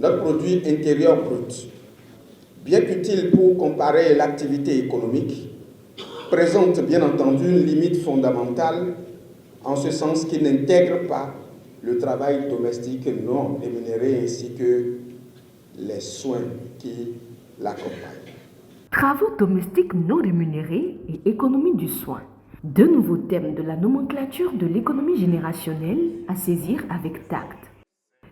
Notre produit intérieur brut, bien qu'utile pour comparer l'activité économique, présente bien entendu une limite fondamentale en ce sens qu'il n'intègre pas le travail domestique non rémunéré ainsi que les soins qui l'accompagnent. Travaux domestiques non rémunérés et économie du soin. Deux nouveaux thèmes de la nomenclature de l'économie générationnelle à saisir avec tact.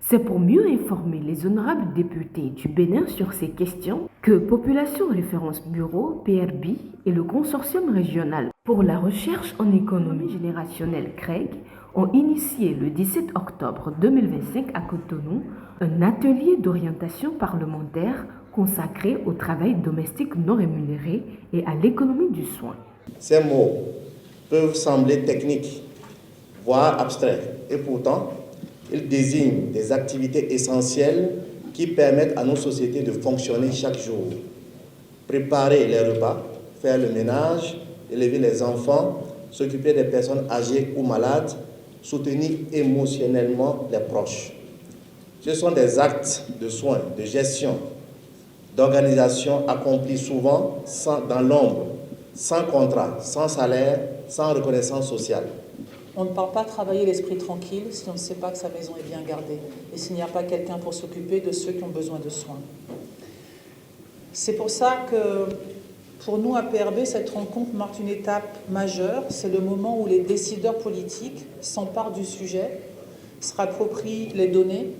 C'est pour mieux informer les honorables députés du Bénin sur ces questions que Population Référence Bureau, PRB, et le Consortium régional pour la recherche en économie générationnelle, CREG, ont initié le 17 octobre 2025 à Cotonou un atelier d'orientation parlementaire consacré au travail domestique non rémunéré et à l'économie du soin. Ces mots peuvent sembler techniques, voire abstraits, et pourtant, ils désignent des activités essentielles qui permettent à nos sociétés de fonctionner chaque jour. Préparer les repas, faire le ménage, élever les enfants, s'occuper des personnes âgées ou malades, soutenir émotionnellement les proches. Ce sont des actes de soins, de gestion, d'organisation accomplis souvent dans l'ombre, sans contrat, sans salaire, sans reconnaissance sociale. On ne part pas travailler l'esprit tranquille si on ne sait pas que sa maison est bien gardée et s'il n'y a pas quelqu'un pour s'occuper de ceux qui ont besoin de soins. C'est pour ça que pour nous à PRB, cette rencontre marque une étape majeure. C'est le moment où les décideurs politiques s'emparent du sujet, se rapproprient les données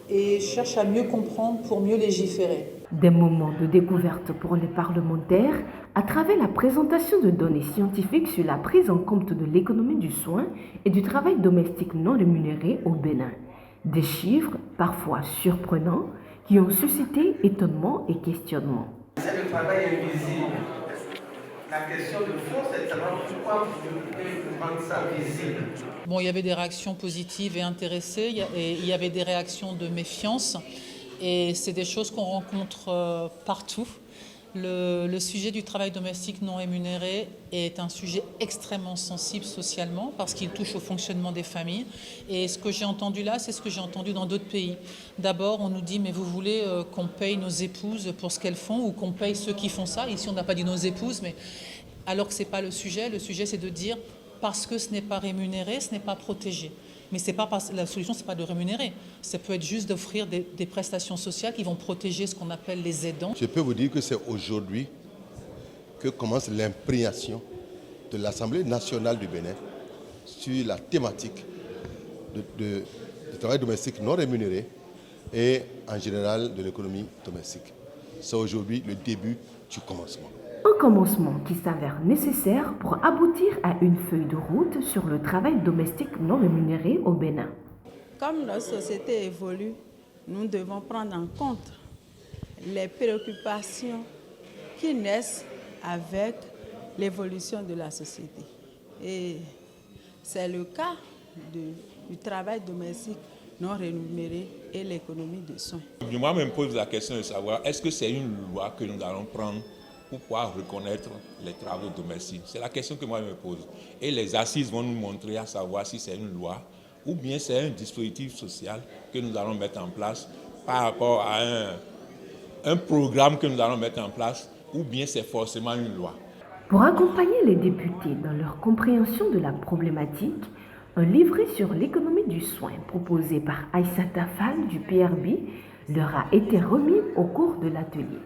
et cherchent à mieux comprendre pour mieux légiférer. Des moments de découverte pour les parlementaires à travers la présentation de données scientifiques sur la prise en compte de l'économie du soin et du travail domestique non rémunéré au Bénin. Des chiffres parfois surprenants qui ont suscité étonnement et questionnement. C'est le travail invisible. La question de fond, c'est de savoir pourquoi vous voulez rendre ça visible. Bon, il y avait des réactions positives et intéressées, et il y avait des réactions de méfiance. Et c'est des choses qu'on rencontre partout. Le sujet du travail domestique non rémunéré est un sujet extrêmement sensible socialement parce qu'il touche au fonctionnement des familles. Et ce que j'ai entendu là, c'est ce que j'ai entendu dans d'autres pays. D'abord, on nous dit « mais vous voulez qu'on paye nos épouses pour ce qu'elles font ou qu'on paye ceux qui font ça ?» Ici, on n'a pas dit nos épouses, mais alors que ce n'est pas le sujet. Le sujet, c'est de dire parce que ce n'est pas rémunéré, ce n'est pas protégé. Mais la solution, ce n'est pas de rémunérer. Ça peut être juste d'offrir des prestations sociales qui vont protéger ce qu'on appelle les aidants. Je peux vous dire que c'est aujourd'hui que commence l'imprégnation de l'Assemblée nationale du Bénin sur la thématique du travail domestique non rémunéré et en général de l'économie domestique. C'est aujourd'hui le début du commencement. Un commencement qui s'avère nécessaire pour aboutir à une feuille de route sur le travail domestique non rémunéré au Bénin. Comme notre société évolue, nous devons prendre en compte les préoccupations qui naissent avec l'évolution de la société. Et c'est le cas du travail domestique non rémunéré et l'économie de soins. Moi, je me pose la question de savoir, est-ce que c'est une loi que nous allons prendre pour pouvoir reconnaître les travaux domestiques? C'est la question que moi je me pose. Et les assises vont nous montrer à savoir si c'est une loi ou bien c'est un dispositif social que nous allons mettre en place par rapport à un programme que nous allons mettre en place ou bien c'est forcément une loi. Pour accompagner les députés dans leur compréhension de la problématique, un livret sur l'économie du soin proposé par Aïssata Fall du PRB leur a été remis au cours de l'atelier.